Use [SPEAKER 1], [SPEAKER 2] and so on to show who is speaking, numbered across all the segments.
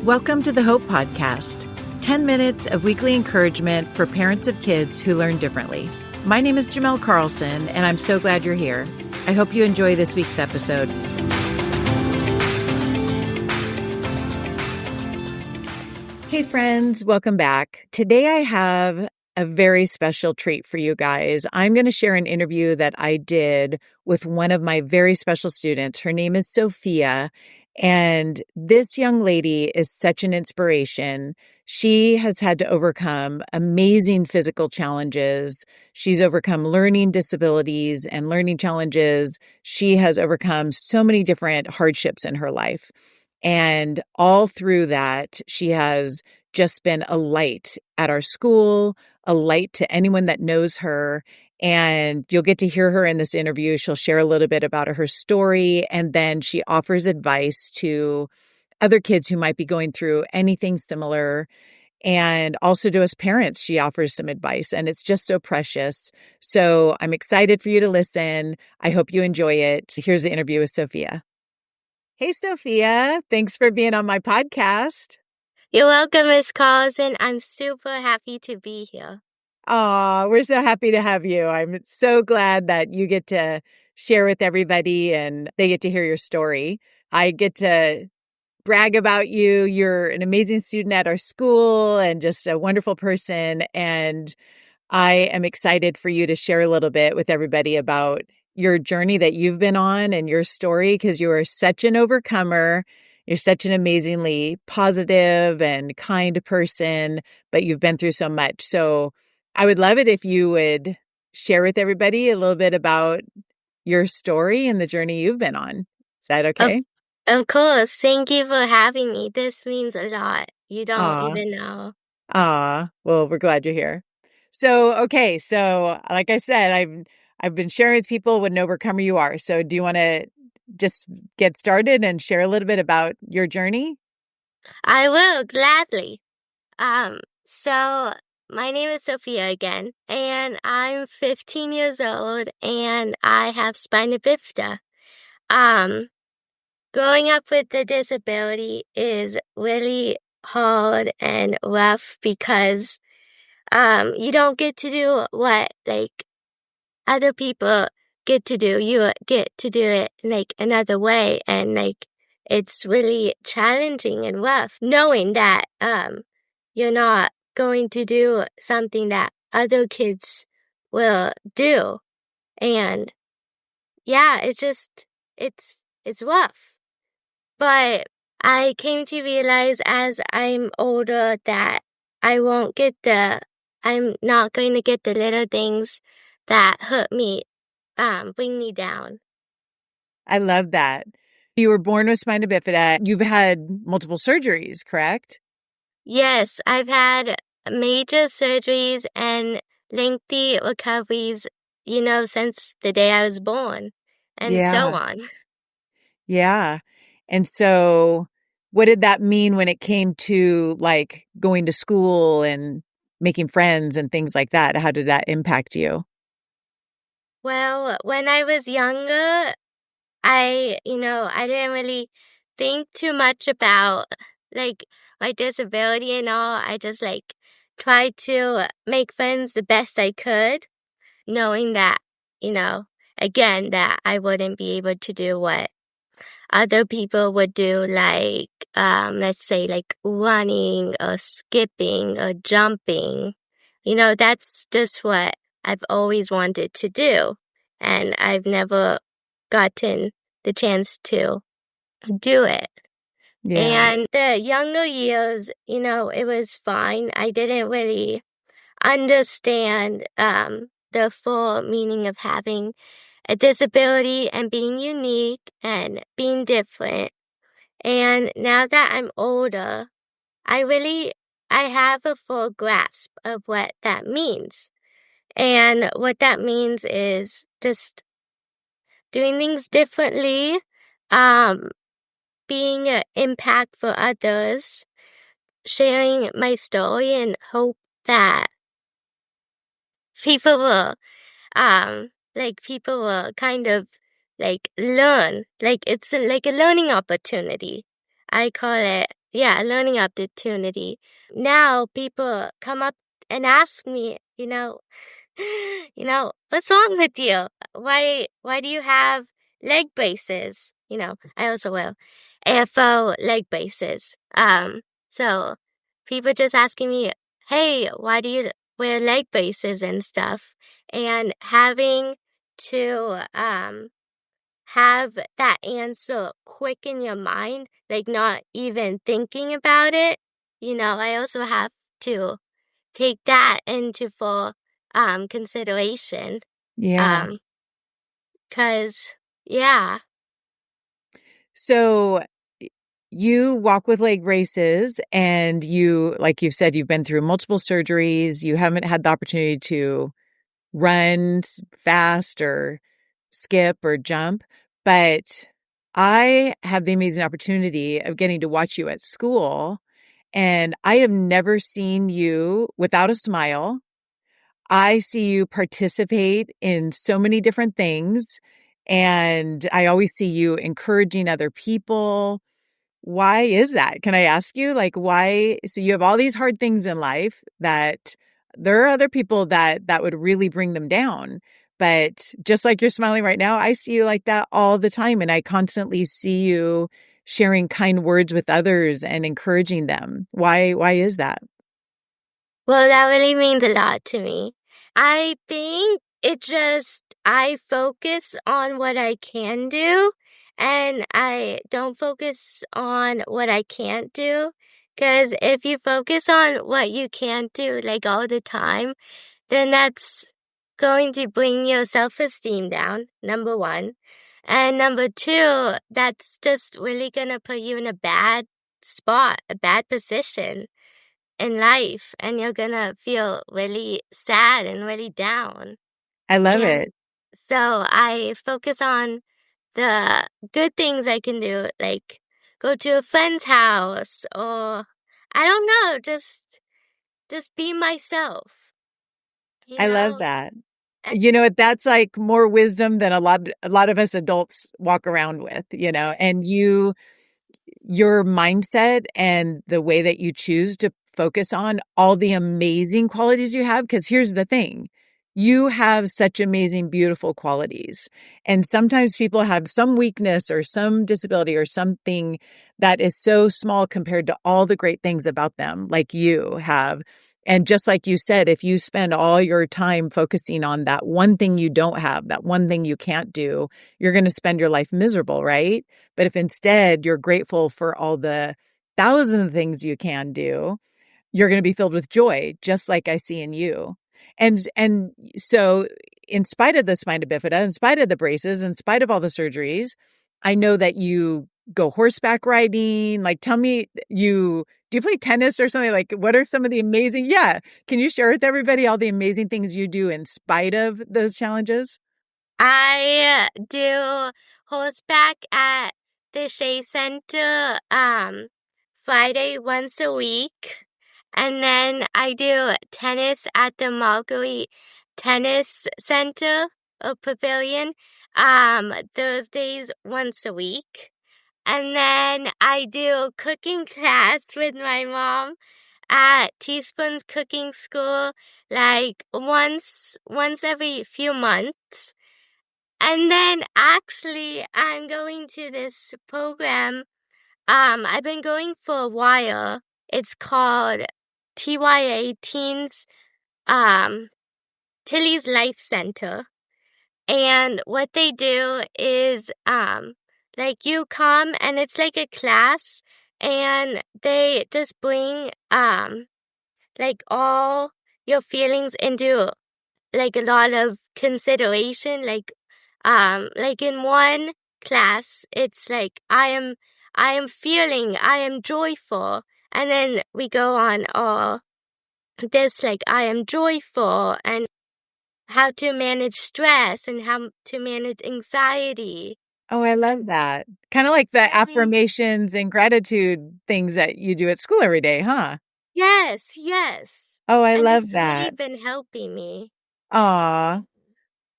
[SPEAKER 1] Welcome to the Hope Podcast, 10 minutes of weekly encouragement for parents of kids who learn differently. My name is Jimelle Carlson, and I'm so glad you're here. I hope you enjoy this week's episode. Hey friends, welcome back. Today I have a very special treat for you guys. I'm going to share an interview that I did with one of my very special students. Her name is Sophia, and this young lady is such an inspiration. She has had to overcome amazing physical challenges. She's overcome learning disabilities and learning challenges. She has overcome so many different hardships in her life. And all through that, she has just been a light at our school, a light to anyone that knows her. And you'll get to hear her in this interview. She'll share a little bit about her story, and then she offers advice to other kids who might be going through anything similar. And also to us parents, she offers some advice, and it's just so precious. So I'm excited for you to listen. I hope you enjoy it. Here's the interview with Sophia. Hey, Sophia. Thanks for being on my podcast.
[SPEAKER 2] You're welcome, Ms. Carlson. I'm super happy to be here.
[SPEAKER 1] Aw, we're so happy to have you. I'm so glad that you get to share with everybody and they get to hear your story. I get to brag about you. You're an amazing student at our school and just a wonderful person. And I am excited for you to share a little bit with everybody about your journey that you've been on and your story, because you are such an overcomer. You're such an amazingly positive and kind person, but you've been through so much. So I would love it if you would share with everybody a little bit about your story and the journey you've been on. Is that okay?
[SPEAKER 2] Of course. Thank you for having me. This means a lot. You don't
[SPEAKER 1] Aw.
[SPEAKER 2] even know.
[SPEAKER 1] Well, we're glad you're here. So, okay. So like I said, I've been sharing with people what an overcomer you are. So do you want to just get started and share a little bit about your journey?
[SPEAKER 2] I will, gladly. So my name is Sophia again, and I'm 15 years old, and I have spina bifida. Growing up with the disability is really hard and rough because you don't get to do what other people get to do. You get to do it another way, and it's really challenging and rough knowing that you're not going to do something that other kids will do. And yeah, it's rough. But I came to realize as I'm older that I'm not going to get the little things that hurt me, bring me down.
[SPEAKER 1] I love that. You were born with spina bifida. You've had multiple surgeries, correct?
[SPEAKER 2] Yes, I've had major surgeries and lengthy recoveries, since the day I was born, and so
[SPEAKER 1] Yeah.
[SPEAKER 2] on.
[SPEAKER 1] Yeah. And so what did that mean when it came to like going to school and making friends and things like that? How did that impact you?
[SPEAKER 2] Well, when I was younger, I didn't really think too much about my disability and all. I just tried to make friends the best I could, knowing that, again, that I wouldn't be able to do what other people would do, let's say running or skipping or jumping. That's just what I've always wanted to do. And I've never gotten the chance to do it.
[SPEAKER 1] Yeah.
[SPEAKER 2] And the younger years, it was fine. I didn't really understand the full meaning of having a disability and being unique and being different. And now that I'm older, I have a full grasp of what that means. And what that means is just doing things differently, being an impact for others, sharing my story, and hope that people will, people will kind of learn. It's like a learning opportunity. I call it, yeah, learning opportunity. Now people come up and ask me, what's wrong with you? Why do you have leg braces? I also wear AFO leg braces. So people just asking me, hey, why do you wear leg braces and stuff? And having to have that answer quick in your mind, like not even thinking about it. I also have to take that into full consideration.
[SPEAKER 1] Yeah.
[SPEAKER 2] Um, 'Cause yeah.
[SPEAKER 1] So you walk with leg braces and you, like you've said, you've been through multiple surgeries. You haven't had the opportunity to run fast or skip or jump. But I have the amazing opportunity of getting to watch you at school. And I have never seen you without a smile. I see you participate in so many different things. And I always see you encouraging other people. Why is that? Can I ask you, like, why? So you have all these hard things in life that there are other people that would really bring them down. But just like you're smiling right now, I see you like that all the time. And I constantly see you sharing kind words with others and encouraging them. Why is that?
[SPEAKER 2] Well, that really means a lot to me. I think I focus on what I can do and I don't focus on what I can't do. 'Cause if you focus on what you can't do, like all the time, then that's going to bring your self-esteem down, number one. And number two, that's just really gonna put you in a bad spot, a bad position in life, and you're gonna feel really sad and really down.
[SPEAKER 1] I love
[SPEAKER 2] And
[SPEAKER 1] it.
[SPEAKER 2] so I focus on the good things I can do, like go to a friend's house or I don't know, just be myself, you
[SPEAKER 1] I love
[SPEAKER 2] know?
[SPEAKER 1] that.
[SPEAKER 2] And
[SPEAKER 1] You know, that's like more wisdom than a lot of us adults walk around with, and your mindset and the way that you choose to focus on all the amazing qualities you have. Because here's the thing, you have such amazing, beautiful qualities. And sometimes people have some weakness or some disability or something that is so small compared to all the great things about them, like you have. And just like you said, if you spend all your time focusing on that one thing you don't have, that one thing you can't do, you're going to spend your life miserable, right? But if instead you're grateful for all the thousand things you can do, you're going to be filled with joy, just like I see in you. And so in spite of the spina bifida, in spite of the braces, in spite of all the surgeries, I know that you go horseback riding. Like, tell me, do you play tennis or something? Like, what are some of the amazing, yeah. Can you share with everybody all the amazing things you do in spite of those challenges?
[SPEAKER 2] I do horseback at the Shea Center Friday once a week. And then I do tennis at the Marguerite Tennis Center or Pavilion Thursdays once a week. And then I do cooking class with my mom at Teaspoon's Cooking School like once every few months. And then actually I'm going to this program I've been going for a while. It's called TYA Teens um Tilly's Life Center. And what they do is like you come and it's like a class and they just bring like all your feelings into like a lot of consideration, like in one class it's like I am joyful, and then we go on all this like I am joyful and how to manage stress and how to manage anxiety.
[SPEAKER 1] Oh, I love that. Kind of like
[SPEAKER 2] It's
[SPEAKER 1] the
[SPEAKER 2] really
[SPEAKER 1] affirmations and gratitude things that you do at school every day, huh?
[SPEAKER 2] yes, yes.
[SPEAKER 1] Oh, I
[SPEAKER 2] And
[SPEAKER 1] love
[SPEAKER 2] it's really
[SPEAKER 1] that.
[SPEAKER 2] been helping me.
[SPEAKER 1] Aw,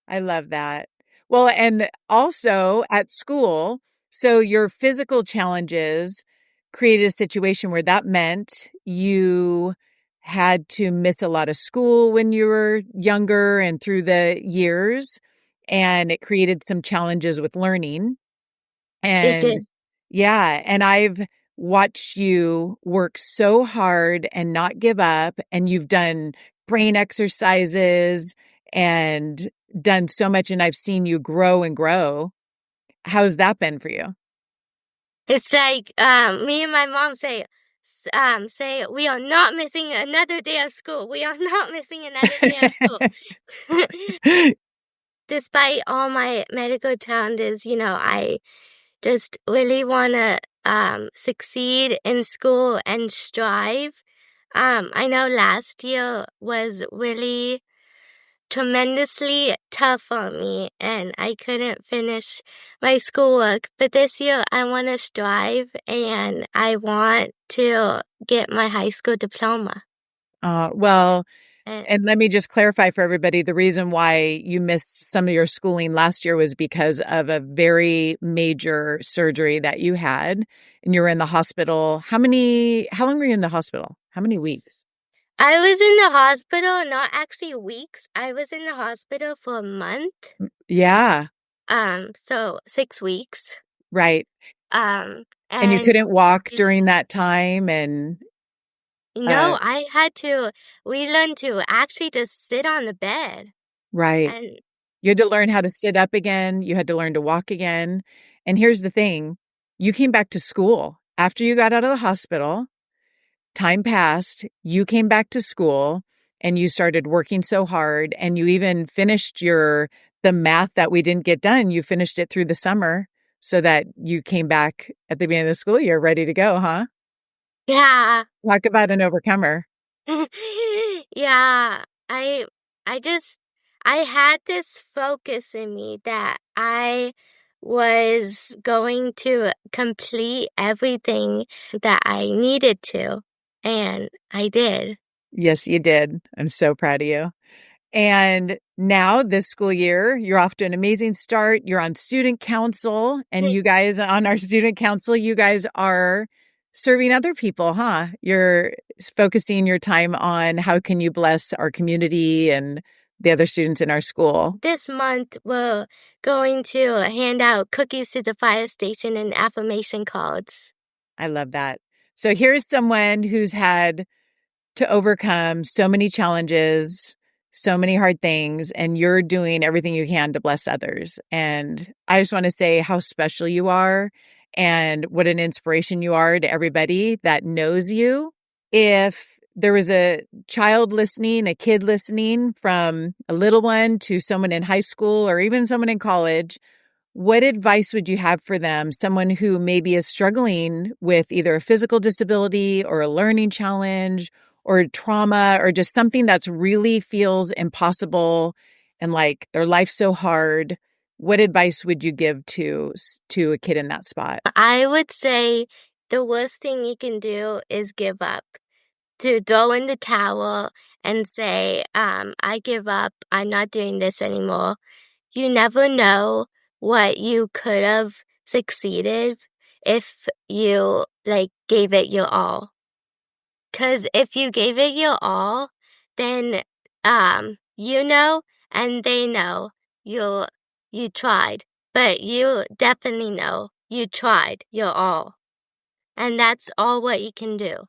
[SPEAKER 1] I love that. Well, and also at school, so your physical challenges created a situation where that meant you had to miss a lot of school when you were younger and through the years, and it created some challenges with learning.
[SPEAKER 2] It
[SPEAKER 1] And
[SPEAKER 2] did.
[SPEAKER 1] yeah, and I've watched you work so hard and not give up, and you've done brain exercises and done so much, and I've seen you grow and grow. How's that been for you?
[SPEAKER 2] It's like me and my mom say we are not missing another day of school. We are not missing another day of school. Despite all my medical challenges, I just really want to succeed in school and strive. I know last year was really tremendously tough on me and I couldn't finish my schoolwork. But this year I want to strive and I want to get my high school diploma.
[SPEAKER 1] Well,
[SPEAKER 2] And
[SPEAKER 1] and let me just clarify for everybody, the reason why you missed some of your schooling last year was because of a very major surgery that you had, and you were in the hospital. How long were you in the hospital? How many weeks?
[SPEAKER 2] I was in the hospital, not actually weeks. I was in the hospital for a month.
[SPEAKER 1] Yeah,
[SPEAKER 2] So 6 weeks.
[SPEAKER 1] right.
[SPEAKER 2] Um,
[SPEAKER 1] And you
[SPEAKER 2] and
[SPEAKER 1] couldn't walk during that time and
[SPEAKER 2] no, we learned to actually just sit on the bed
[SPEAKER 1] right.
[SPEAKER 2] and
[SPEAKER 1] You had to learn how to sit up again, you had to learn to walk again. And here's the thing, you came back to school after you got out of the hospital. Time passed, you came back to school and you started working so hard, and you even finished the math that we didn't get done. You finished it through the summer so that you came back at the beginning of the school year ready to go, huh?
[SPEAKER 2] yeah.
[SPEAKER 1] Talk about an overcomer.
[SPEAKER 2] Yeah, I just I had this focus in me that I was going to complete everything that I needed to, and I did.
[SPEAKER 1] Yes, you did. I'm so proud of you. And now this school year, you're off to an amazing start. You're on student council, and you guys on our student council, you guys are serving other people, huh? You're focusing your time on how can you bless our community and the other students in our school.
[SPEAKER 2] This month we're going to hand out cookies to the fire station and affirmation cards.
[SPEAKER 1] I love that. So here's someone who's had to overcome so many challenges, so many hard things, and you're doing everything you can to bless others. And I just want to say how special you are and what an inspiration you are to everybody that knows you. If there was a child listening, a kid listening, from a little one to someone in high school or even someone in college, what advice would you have for them? Someone who maybe is struggling with either a physical disability or a learning challenge or trauma or just something that's really feels impossible and like their life's so hard. What advice would you give to a kid in that spot?
[SPEAKER 2] I would say the worst thing you can do is give up. To throw in the towel and say, I give up. I'm not doing this anymore. You never know what you could have succeeded if you gave it your all. 'Cause if you gave it your all, then you know and they know you tried. But you definitely know you tried your all. And that's all what you can do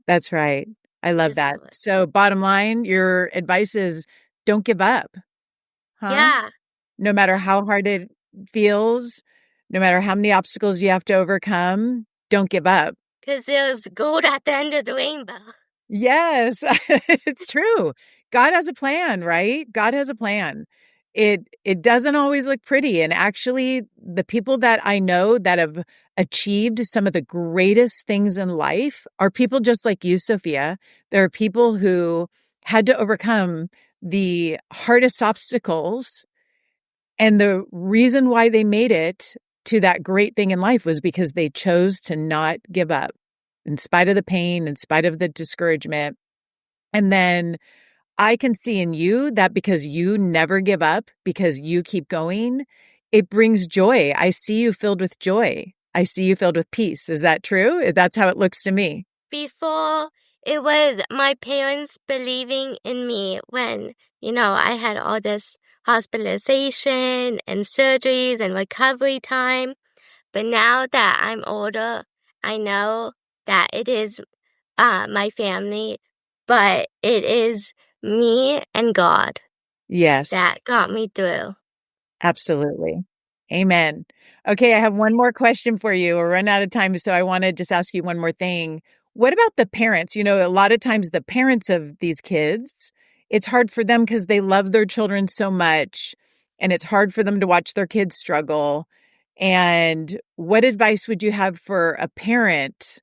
[SPEAKER 1] That's right. I love
[SPEAKER 2] is
[SPEAKER 1] that.
[SPEAKER 2] do it.
[SPEAKER 1] So bottom line, your advice is don't give up, huh?
[SPEAKER 2] Yeah.
[SPEAKER 1] No matter how hard it feels, no matter how many obstacles you have to overcome, don't give up.
[SPEAKER 2] 'Cause there's gold at the end of the rainbow.
[SPEAKER 1] Yes, it's true. God has a plan, right? God has a plan. It doesn't always look pretty, and actually the people that I know that have achieved some of the greatest things in life are people just like you, Sophia. There are people who had to overcome the hardest obstacles, and the reason why they made it to that great thing in life was because they chose to not give up in spite of the pain, in spite of the discouragement. And then I can see in you that because you never give up, because you keep going, it brings joy. I see you filled with joy. I see you filled with peace. Is that true? That's how it looks to me.
[SPEAKER 2] Before, it was my parents believing in me when, I had all this hospitalization and surgeries and recovery time. But now that I'm older, I know that it is my family, but it is me and God
[SPEAKER 1] Yes,
[SPEAKER 2] that got me through.
[SPEAKER 1] absolutely. Amen. Okay, I have one more question for you. We're running out of time, so I want to just ask you one more thing. What about the parents? A lot of times the parents of these kids, it's hard for them because they love their children so much, and it's hard for them to watch their kids struggle. And what advice would you have for a parent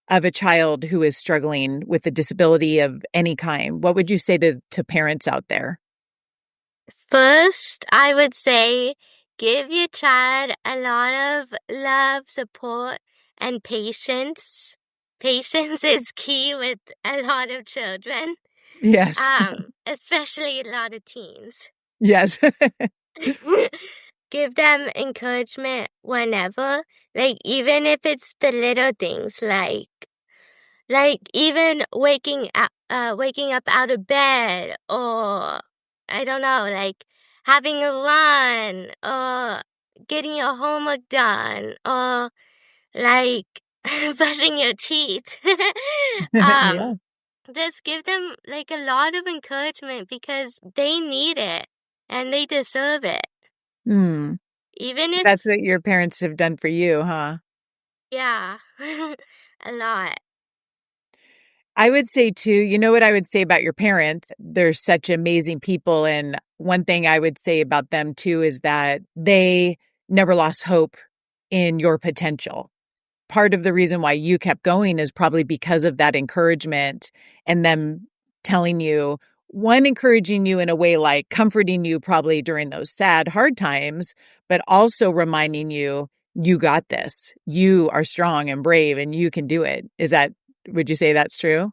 [SPEAKER 1] of a child who is struggling with a disability of any kind? What would you say to parents out there?
[SPEAKER 2] First, I would say give your child a lot of love, support, and patience. Patience is key with a lot of children,
[SPEAKER 1] Yes.
[SPEAKER 2] especially a lot of teens.
[SPEAKER 1] Yes.
[SPEAKER 2] Give them encouragement whenever, like even if it's the little things, like even waking up out of bed, or I don't know, like having a run, or getting your homework done, or like brushing your teeth.
[SPEAKER 1] Yeah.
[SPEAKER 2] um, just give them like a lot of encouragement because they need it and they deserve it.
[SPEAKER 1] Hmm.
[SPEAKER 2] Even
[SPEAKER 1] That's
[SPEAKER 2] if,
[SPEAKER 1] what your parents have done for you, huh?
[SPEAKER 2] yeah, a lot.
[SPEAKER 1] I would say too, you know what I would say about your parents? They're such amazing people. And one thing I would say about them too is that they never lost hope in your potential. Part of the reason why you kept going is probably because of that encouragement and them telling you, one, encouraging you in a way like comforting you probably during those sad, hard times, but also reminding you, you got this. You are strong and brave and you can do it. Would you say that's true?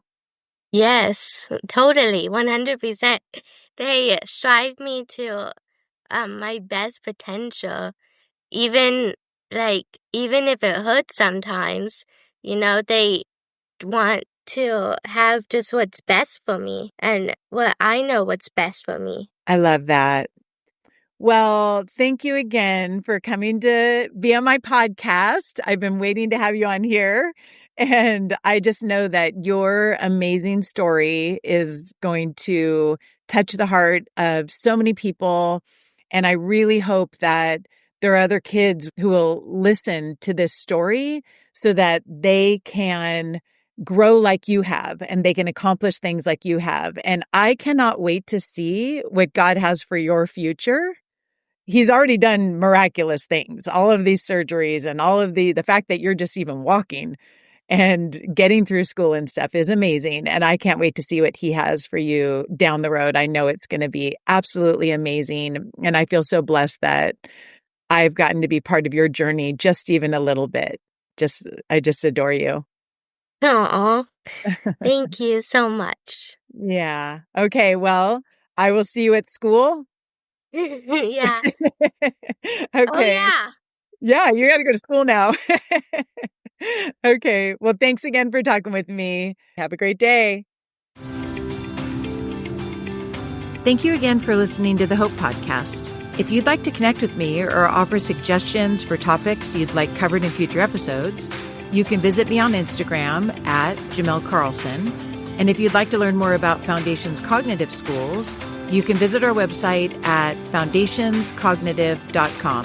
[SPEAKER 2] Yes, totally, 100%. They strive me to my best potential, even even if it hurts sometimes, they want to have just what's best for me and what I know what's best for me.
[SPEAKER 1] I love that. Well, thank you again for coming to be on my podcast. I've been waiting to have you on here. And I just know that your amazing story is going to touch the heart of so many people. And I really hope that there are other kids who will listen to this story so that they can grow like you have and they can accomplish things like you have. And I cannot wait to see what God has for your future. He's already done miraculous things, all of these surgeries and all of the fact that you're just even walking and getting through school and stuff is amazing. And I can't wait to see what he has for you down the road. I know it's going to be absolutely amazing. And I feel so blessed that I've gotten to be part of your journey just even a little bit. I just adore you.
[SPEAKER 2] Aw, thank you so much.
[SPEAKER 1] Yeah. Okay. Well, I will see you at school.
[SPEAKER 2] Yeah. Oh,
[SPEAKER 1] Okay.
[SPEAKER 2] yeah.
[SPEAKER 1] Yeah, you got to go to school now. Okay. Well, thanks again for talking with me. Have a great day. Thank you again for listening to the Hope Podcast. If you'd like to connect with me or offer suggestions for topics you'd like covered in future episodes, you can visit me on Instagram at Jimelle Carlson. And if you'd like to learn more about Foundations Cognitive Schools, you can visit our website at foundationscognitive.com.